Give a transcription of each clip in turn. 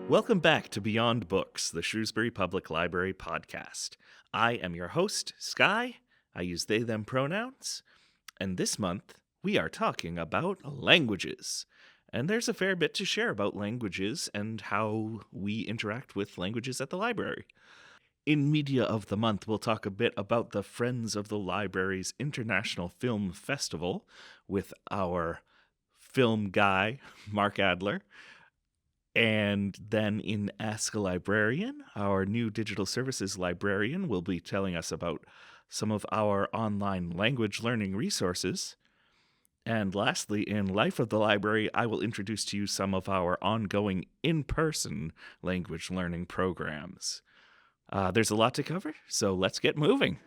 Welcome back to Beyond Books, the Shrewsbury Public Library podcast. I am your host, Sky. I use they, them pronouns. And this month, we are talking about languages. And there's a fair bit to share about languages and how we interact with languages at the library. In Media of the Month, we'll talk a bit about the Friends of the Library's International Film Festival with our film guy, Mark Adler. And then in Ask a Librarian, our new Digital Services Librarian will be telling us about some of our online language learning resources. And lastly, in Life of the Library, I will introduce to you some of our ongoing in-person language learning programs. There's a lot to cover, so let's get moving.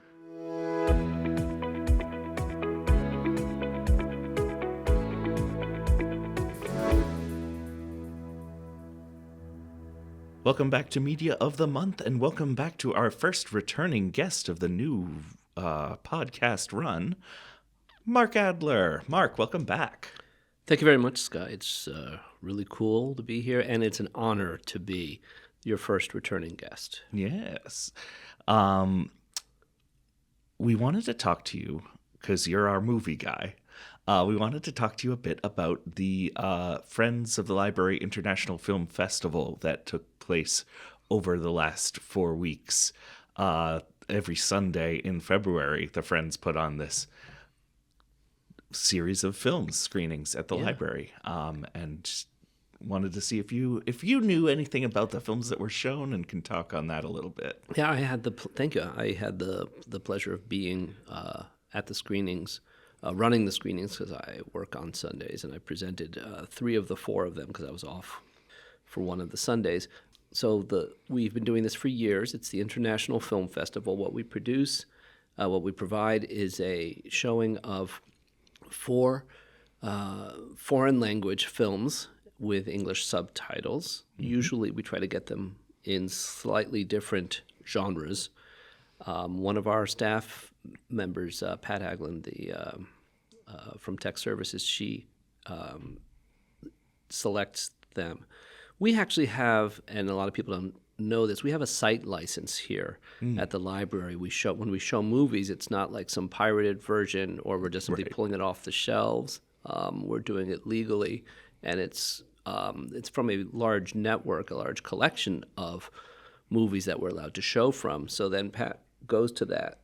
Welcome back to Media of the Month, and welcome back to our first returning guest of the new podcast run, Mark Adler. Mark, welcome back. Thank you very much, Sky. It's really cool to be here, and it's an honor to be your first returning guest. Yes. We wanted to talk to you, because you're our movie guy. We wanted to talk to you a bit about the Friends of the Library International Film Festival that took place over the last 4 weeks. Every Sunday in February, the Friends put on this series of film screenings at the library, and wanted to see if you knew anything about the films that were shown and can talk on that a little bit. Yeah, I had thank you. I had the pleasure of being at the screenings. Running the screenings because I work on Sundays, and I presented 3 of the 4 of them because I was off for one of the Sundays. So we've been doing this for years. It's the International Film Festival. What we provide is a showing of 4 foreign language films with English subtitles. Mm-hmm. Usually we try to get them in slightly different genres. One of our staff members, Pat Haglund, from Tech Services, she selects them. We actually have, and a lot of people don't know this, we have a site license here at the library. When we show movies, it's not like some pirated version or we're just simply pulling it off the shelves. We're doing it legally, and it's from a large network, a large collection of movies that we're allowed to show from. So then Pat goes to that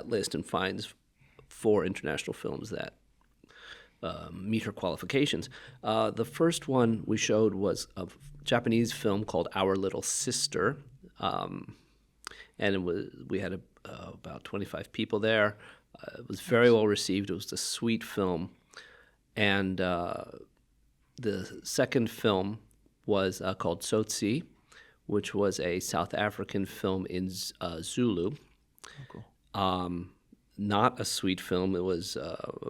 list and finds 4 international films that meet her qualifications. The first one we showed was a Japanese film called Our Little Sister, and we had about 25 people there. It was very well received. It was a sweet film, and the second film was called Tsotsi, which was a South African film in Zulu. Oh, cool. Not a sweet film. It was a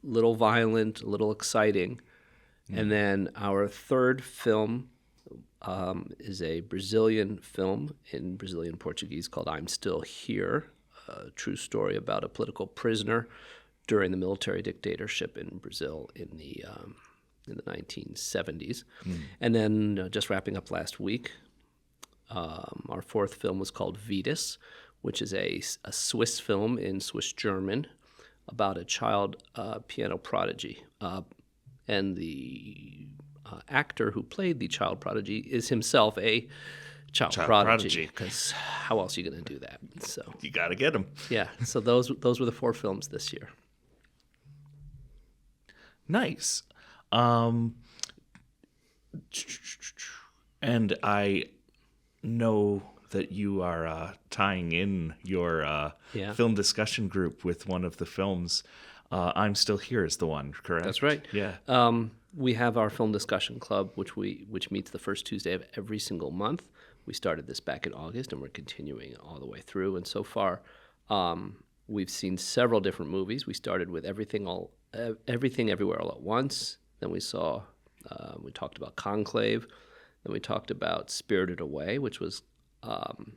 little violent, a little exciting. Mm. And then our third film is a Brazilian film in Brazilian Portuguese called I'm Still Here, a true story about a political prisoner during the military dictatorship in Brazil in the 1970s. Mm. And then just wrapping up last week, our fourth film was called Vetus, which is a Swiss film in Swiss German about a child piano prodigy. And the actor who played the child prodigy is himself a child prodigy. Because how else are you going to do that? So you got to get him. Yeah. So those were the 4 films this year. Nice. And I know that you are tying in your film discussion group with one of the films. I'm Still Here is the one, correct? That's right. Yeah. We have our film discussion club, which meets the first Tuesday of every single month. We started this back in August, and we're continuing all the way through. And so far, we've seen several different movies. We started with Everything Everywhere All at Once. Then we talked about Conclave. Then we talked about Spirited Away, which was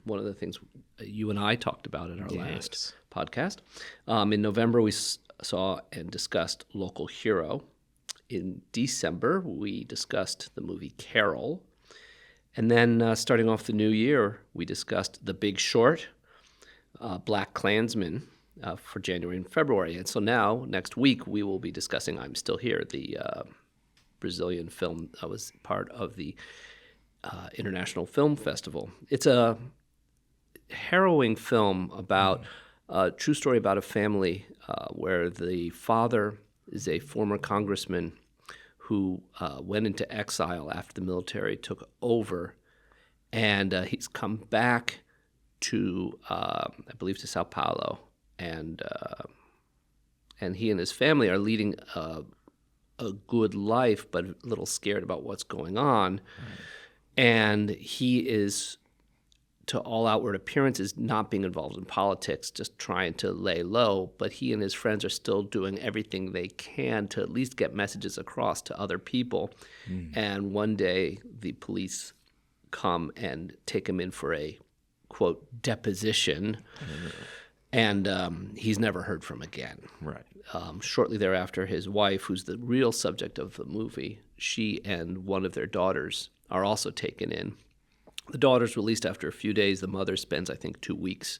one of the things you and I talked about in our last podcast. In November, we saw and discussed Local Hero. in December, we discussed the movie Carol. And then starting off the new year, we discussed The Big Short, Black Klansman for January and February. And so now, next week, we will be discussing I'm Still Here, the Brazilian film that was part of the International Film Festival. It's a harrowing film about a true story about a family where the father is a former congressman who went into exile after the military took over, and he's come back to, I believe, to Sao Paulo, and he and his family are leading a good life, but a little scared about what's going on. Right. And he is, to all outward appearances, not being involved in politics, just trying to lay low. But he and his friends are still doing everything they can to at least get messages across to other people. And one day, the police come and take him in for a, quote, deposition. And he's never heard from again. Right. Shortly thereafter, his wife, who's the real subject of the movie, she and one of their daughters are also taken in. The daughter's released after a few days. The mother spends, I think, 2 weeks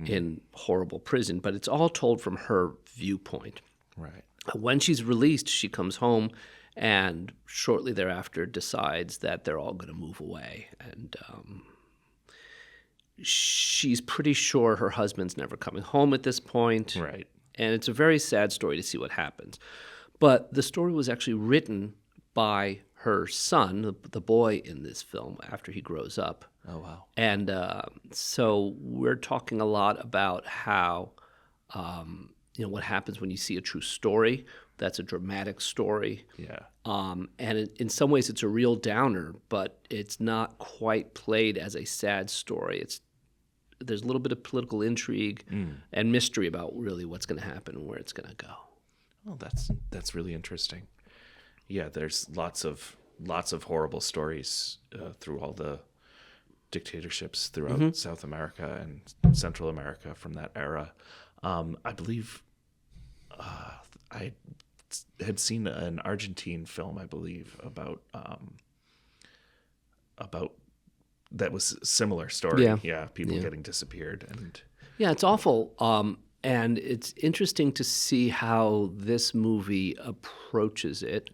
in horrible prison. But it's all told from her viewpoint. Right. When she's released, she comes home and shortly thereafter decides that they're all going to move away. And she's pretty sure her husband's never coming home at this point. Right. And it's a very sad story to see what happens. But the story was actually written by her son, the boy in this film, after he grows up. Oh, wow. And so we're talking a lot about how, what happens when you see a true story. That's a dramatic story. Yeah. And in some ways it's a real downer, but it's not quite played as a sad story. There's a little bit of political intrigue and mystery about really what's going to happen and where it's going to go. Oh, that's really interesting. Yeah, there's lots of horrible stories through all the dictatorships throughout South America and Central America from that era. I believe I had seen an Argentine film, I believe, about that was a similar story. Yeah, people getting disappeared. And yeah, it's awful. And it's interesting to see how this movie approaches it.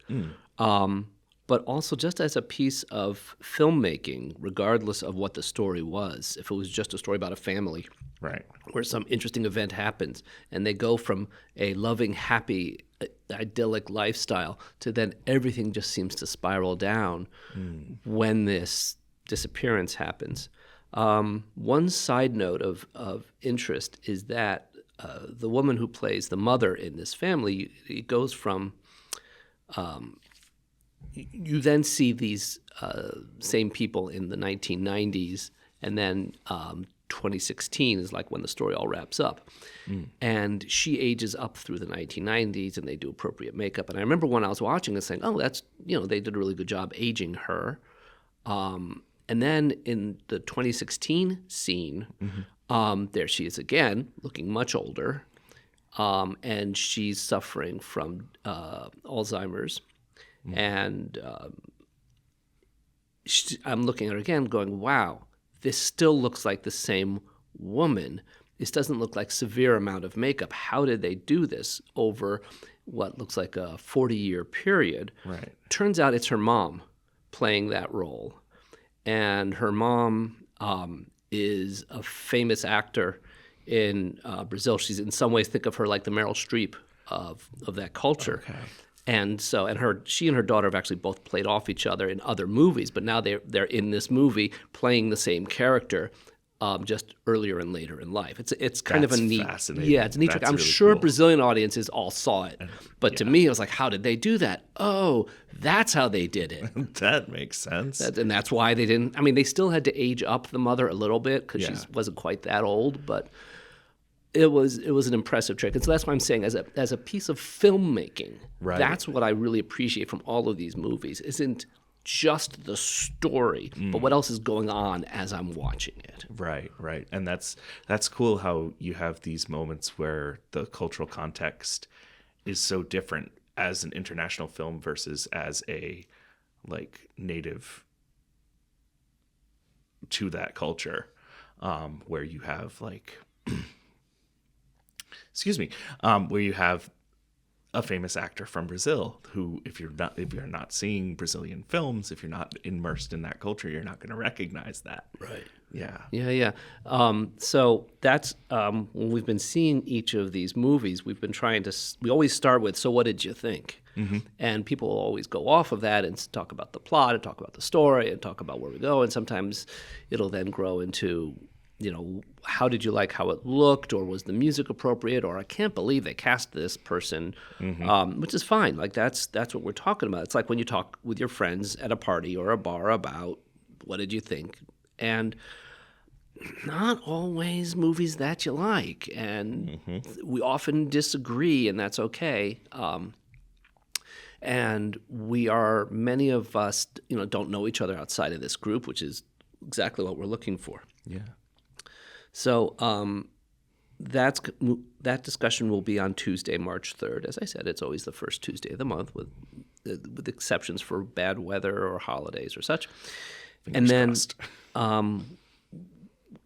But also just as a piece of filmmaking, regardless of what the story was. If it was just a story about a family, right, where some interesting event happens, and they go from a loving, happy, idyllic lifestyle to then everything just seems to spiral down when this disappearance happens. One side note of interest is that the woman who plays the mother in this family, it goes from you then see these same people in the 1990s, and then 2016 is like when the story all wraps up. And she ages up through the 1990s, and they do appropriate makeup. And I remember when I was watching this saying, oh, that's, they did a really good job aging her. And then in the 2016 scene, there she is again, looking much older, and she's suffering from Alzheimer's. And I'm looking at her again going, wow, this still looks like the same woman. This doesn't look like severe amount of makeup. How did they do this over what looks like a 40-year period? Right. Turns out it's her mom playing that role. And her mom is a famous actor in Brazil. She's in some ways, think of her like the Meryl Streep of that culture. Okay. And so, she and her daughter have actually both played off each other in other movies, but now they're in this movie playing the same character, just earlier and later in life. It's kind of a neat, fascinating. Yeah, it's a neat trick. I'm really sure cool. Brazilian audiences all saw it, but to me, it was like, how did they do that? Oh, that's how they did it. That makes sense. And that's why they didn't. I mean, they still had to age up the mother a little bit because she wasn't quite that old, but. It was an impressive trick. And so that's why I'm saying as a piece of filmmaking, right. That's what I really appreciate from all of these movies. Isn't just the story, but what else is going on as I'm watching it. Right. And that's cool how you have these moments where the cultural context is so different as an international film versus as a like native to that culture, where you have like excuse me, where you have a famous actor from Brazil who, if you're not seeing Brazilian films, if you're not immersed in that culture, you're not going to recognize that. Right. Yeah. Yeah. So that's when we've been seeing each of these movies, we've been trying to. We always start with, so what did you think? Mm-hmm. And people will always go off of that and talk about the plot and talk about the story and talk about where we go. And sometimes it'll then grow into, how did you like how it looked, or was the music appropriate, or I can't believe they cast this person, which is fine. Like that's what we're talking about. It's like when you talk with your friends at a party or a bar about what did you think, and not always movies that you like, and we often disagree, and that's okay. And many of us, don't know each other outside of this group, which is exactly what we're looking for. Yeah. So that discussion will be on Tuesday, March 3rd. As I said, it's always the first Tuesday of the month, with exceptions for bad weather or holidays or such. Fingers crossed.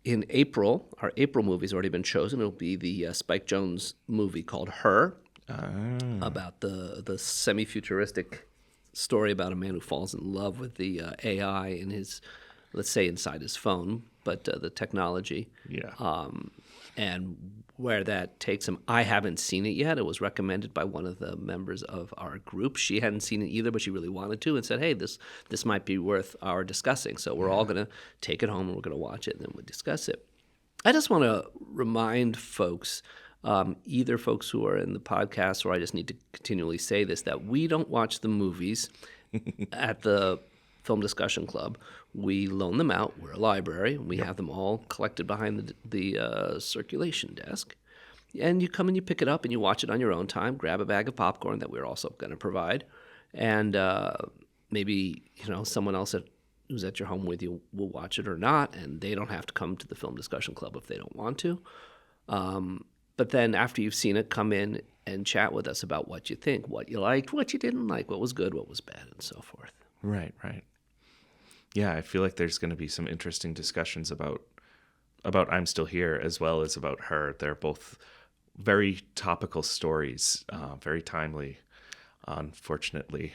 In April, our April movie's already been chosen. It'll be the Spike Jonze movie called Her, about the semi-futuristic story about a man who falls in love with the AI in his, let's say, inside his phone, but the technology. Yeah. And where that takes him, I haven't seen it yet. It was recommended by one of the members of our group. She hadn't seen it either, but she really wanted to, and said, hey, this might be worth our discussing. So we're all going to take it home, and we're going to watch it, and then we'll discuss it. I just want to remind folks, either folks who are in the podcast, or I just need to continually say this, that we don't watch the movies at the Film Discussion Club. We loan them out. We're a library, and we have them all collected behind the circulation desk. And you come and you pick it up and you watch it on your own time. Grab a bag of popcorn that we're also going to provide, and maybe someone else who's at your home with you will watch it or not, and they don't have to come to the Film Discussion Club if they don't want to. But then after you've seen it, come in and chat with us about what you think, what you liked, what you didn't like, what was good, what was bad, and so forth. Right. Yeah, I feel like there's going to be some interesting discussions about I'm Still Here as well as about Her. They're both very topical stories, very timely, unfortunately.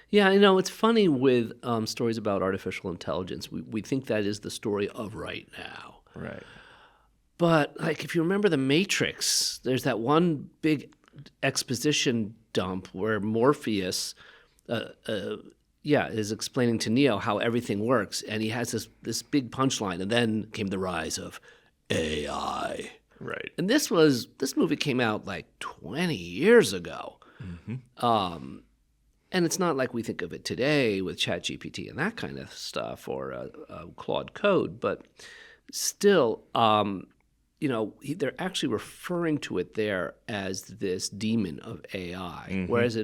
Yeah, it's funny with stories about artificial intelligence. We think that is the story of right now. Right. But if you remember The Matrix, there's that one big exposition dump where Morpheus is explaining to Neo how everything works, and he has this big punchline, and then came the rise of AI. Right. And this movie came out like 20 years ago. Mm-hmm. And it's not like we think of it today with ChatGPT and that kind of stuff, or Claude Code, but still, they're actually referring to it there as this demon of AI, mm-hmm. whereas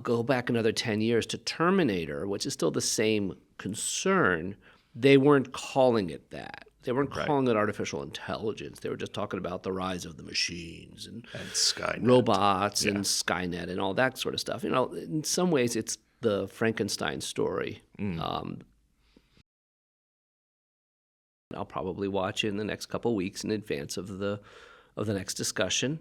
go back another 10 years to Terminator, which is still the same concern, they weren't calling it that. They weren't calling it artificial intelligence. They were just talking about the rise of the machines and Skynet. Robots and Skynet and all that sort of stuff. In some ways, it's the Frankenstein story. I'll probably watch it in the next couple of weeks in advance of the next discussion.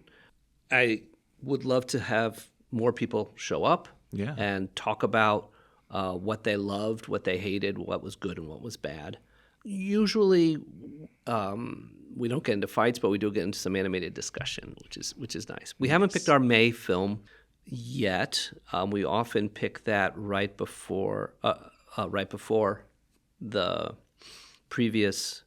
I would love to have more people show up and talk about what they loved, what they hated, what was good and what was bad. Usually, we don't get into fights, but we do get into some animated discussion, which is nice. We haven't picked our May film yet. We often pick that right before the previous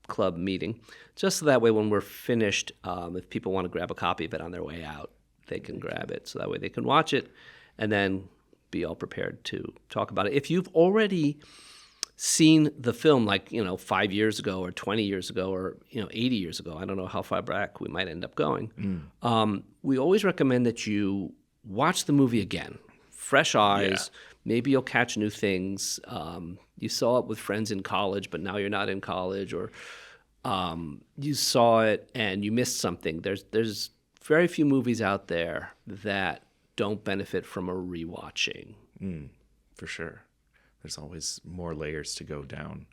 club meeting, just so that way when we're finished, if people want to grab a copy of it on their way out, they can grab it, so that way they can watch it and then be all prepared to talk about it. If you've already seen the film 5 years ago or 20 years ago or 80 years ago, I don't know how far back we might end up going, we always recommend that you watch the movie again, fresh eyes. Maybe you'll catch new things. You saw it with friends in college, but now you're not in college, or you saw it and you missed something. There's very few movies out there that don't benefit from a rewatching. For sure. There's always more layers to go down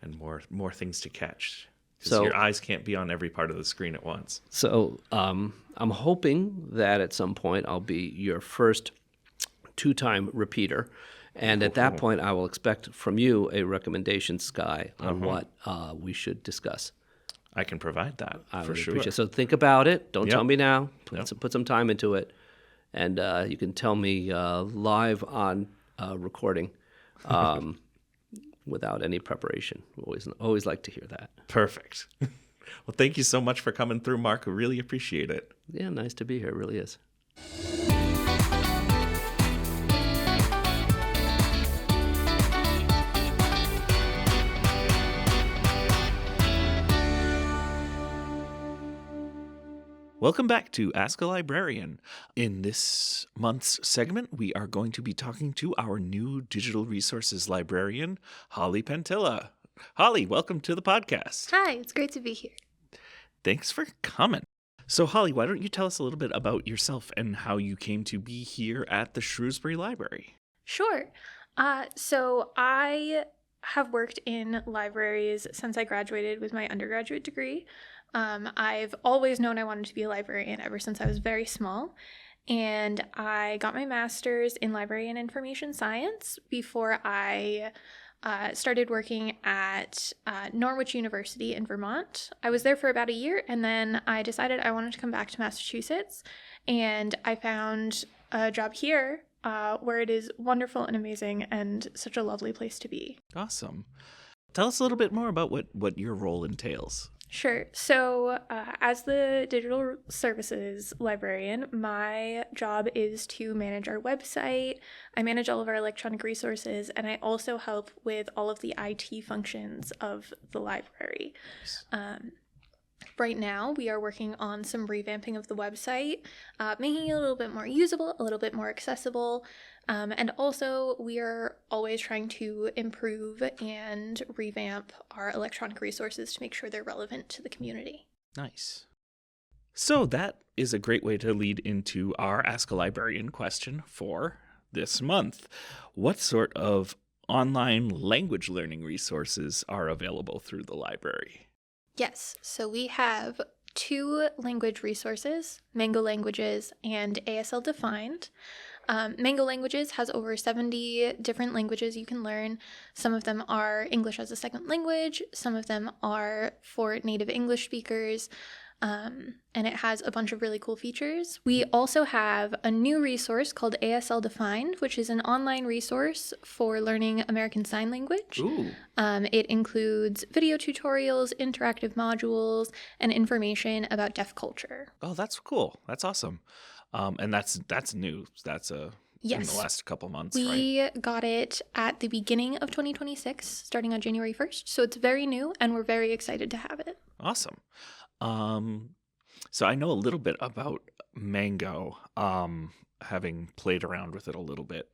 and more things to catch. Because your eyes can't be on every part of the screen at once. So I'm hoping that at some point I'll be your first 2-time repeater. And at that point, I will expect from you a recommendation, Sky, on what we should discuss. I can provide that, for sure. Appreciate it. So think about it. Don't tell me now. Yep. Put some time into it. And you can tell me live on recording without any preparation. Always like to hear that. Perfect. Well, thank you so much for coming through, Mark. I really appreciate it. Yeah, nice to be here. It really is. Welcome back to Ask a Librarian. In this month's segment, we are going to be talking to our new Digital Resources Librarian, Holly Penttila. Holly, welcome to the podcast. Hi, it's great to be here. Thanks for coming. So, Holly, why don't you tell us a little bit about yourself and how you came to be here at the Shrewsbury Library? Sure. So I have worked in libraries since I graduated with my undergraduate degree. I've always known I wanted to be a librarian ever since I was very small. And I got my master's in library and information science before I started working at Norwich University in Vermont. I was there for about a year, and then I decided I wanted to come back to Massachusetts. And I found a job here where it is wonderful and amazing and such a lovely place to be. Awesome. Tell us a little bit more about what your role entails. Sure. So as the Digital Services Librarian, my job is to manage our website. I manage all of our electronic resources, and I also help with all of the IT functions of the library. Right now, we are working on some revamping of the website, making it a little bit more usable, a little bit more accessible, and also we are always trying to improve and revamp our electronic resources to make sure they're relevant to the community. Nice. So that is a great way to lead into our Ask a Librarian question for this month. What sort of online language learning resources are available through the library? Yes, so we have 2 language resources, Mango Languages and ASL Defined. Mango Languages has over 70 different languages you can learn. Some of them are English as a second language, some of them are for native English speakers, and it has a bunch of really cool features. We also have a new resource called ASL Defined, which is an online resource for learning American Sign Language. Ooh. It includes video tutorials, interactive modules, and information about deaf culture. Oh, that's cool. That's awesome. And that's new. That's in the last couple months, right? We got it at the beginning of 2026, starting on January 1st. So it's very new, and we're very excited to have it. Awesome. So I know a little bit about Mango, having played around with it a little bit.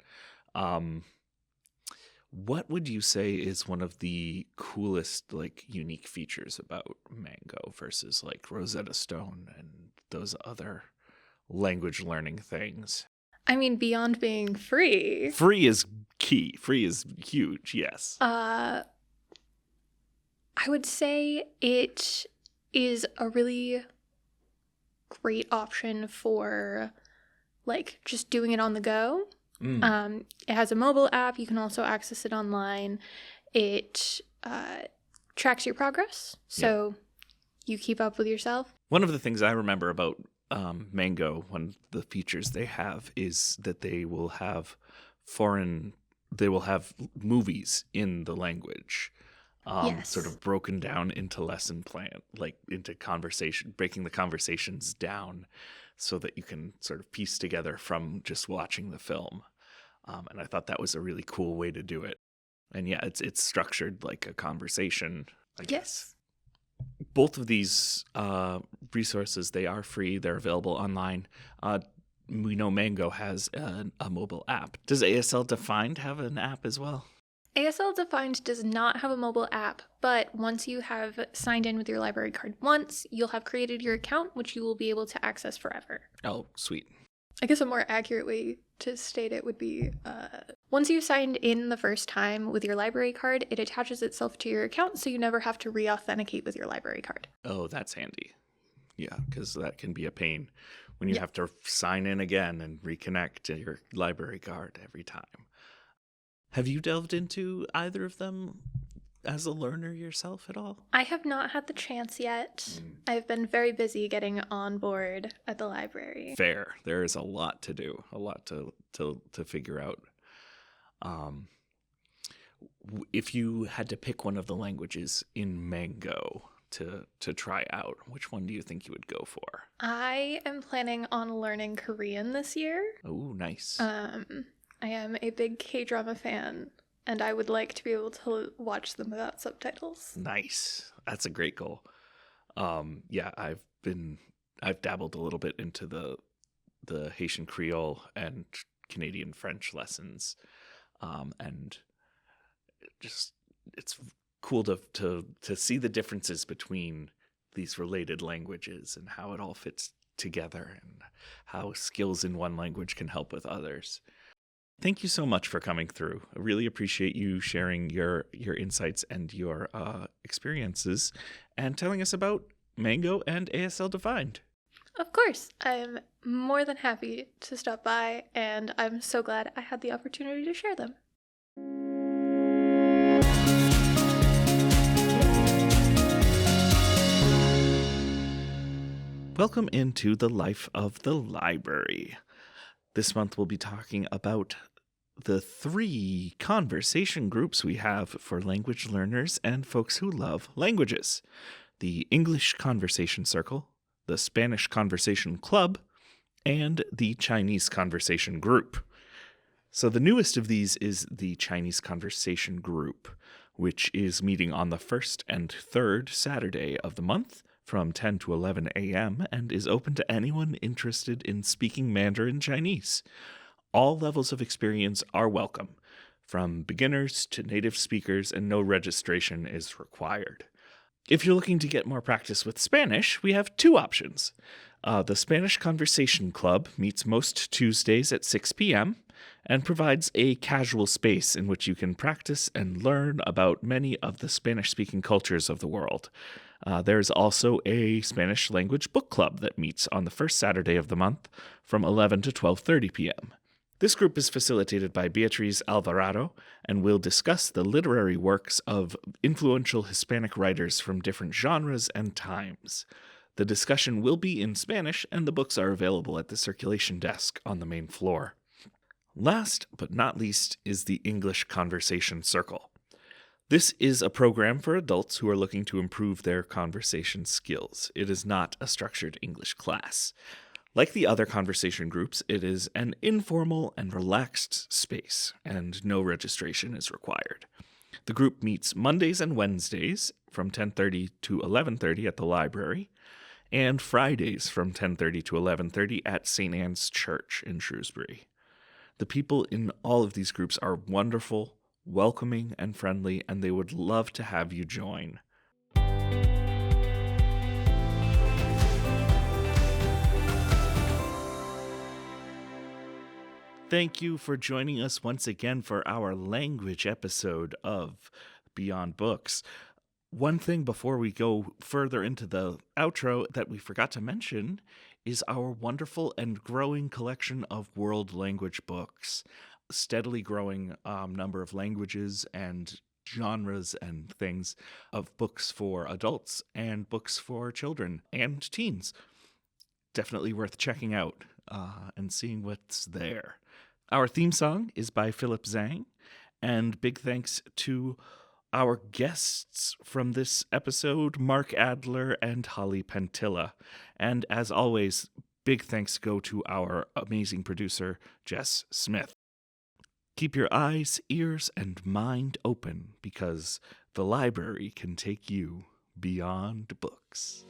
What would you say is one of the coolest, unique features about Mango versus Rosetta Stone and those other language learning things? I mean, beyond being free. Free is key. Free is huge, yes. I would say it is a really great option for just doing it on the go. It has a mobile app. You can also access it online. It tracks your progress, so you keep up with yourself. One of the things I remember about Mango, one of the features they have is that they will have movies in the language. Sort of broken down into lesson plan, into conversation, breaking the conversations down so that you can sort of piece together from just watching the film. And I thought that was a really cool way to do it. And yeah, it's structured like a conversation, I guess. Both of these resources, they are free. They're available online. We know Mango has a mobile app. Does ASL Defined have an app as well? ASL Defined does not have a mobile app, but once you have signed in with your library card once, you'll have created your account, which you will be able to access forever. Oh, sweet. I guess a more accurate way to state it would be, once you've signed in the first time with your library card, it attaches itself to your account, so you never have to re-authenticate with your library card. Oh, that's handy. Yeah, because that can be a pain when you have to sign in again and reconnect to your library card every time. Have you delved into either of them as a learner yourself at all? I have not had the chance yet. I've been very busy getting on board at the library. Fair. There is a lot to do, a lot to figure out. If you had to pick one of the languages in Mango to try out, which one do you think you would go for? I am planning on learning Korean this year. Oh, nice. I am a big K-drama fan, and I would like to be able to watch them without subtitles. Nice. That's a great goal. Yeah, I've dabbled a little bit into the Haitian Creole and Canadian French lessons, and it's cool to see the differences between these related languages and how it all fits together and how skills in one language can help with others. Thank you so much for coming through. I really appreciate you sharing your insights and your experiences and telling us about Mango and ASL Defined. Of course, I'm more than happy to stop by, and I'm so glad I had the opportunity to share them. Welcome into the life of the library. This month we'll be talking about the 3 conversation groups we have for language learners and folks who love languages: the English Conversation Circle, the Spanish Conversation Club, and the Chinese Conversation Group. So the newest of these is the Chinese Conversation Group, which is meeting on the 1st and 3rd Saturday of the month from 10 to 11 a.m. and is open to anyone interested in speaking Mandarin Chinese. All levels of experience are welcome, from beginners to native speakers, and no registration is required. If you're looking to get more practice with Spanish, we have 2 options. The Spanish Conversation Club meets most Tuesdays at 6 p.m. and provides a casual space in which you can practice and learn about many of the Spanish-speaking cultures of the world. There's also a Spanish language book club that meets on the first Saturday of the month from 11 to 12:30 p.m. This group is facilitated by Beatriz Alvarado and will discuss the literary works of influential Hispanic writers from different genres and times. The discussion will be in Spanish, and the books are available at the circulation desk on the main floor. Last but not least is the English Conversation Circle. This is a program for adults who are looking to improve their conversation skills. It is not a structured English class. Like the other conversation groups, it is an informal and relaxed space, and no registration is required. The group meets Mondays and Wednesdays from 10:30 to 11:30 at the library, and Fridays from 10:30 to 11:30 at St. Anne's Church in Shrewsbury. The people in all of these groups are wonderful, welcoming, and friendly, and they would love to have you join. Thank you for joining us once again for our language episode of Beyond Books. One thing before we go further into the outro that we forgot to mention is our wonderful and growing collection of world language books. Steadily growing number of languages and genres and things of books for adults and books for children and teens. Definitely worth checking out and seeing what's there. Our theme song is by Philip Zhang, and big thanks to our guests from this episode, Mark Adler and Holly Penttila. And as always, big thanks go to our amazing producer, Jess Smith. Keep your eyes, ears, and mind open, because the library can take you beyond books.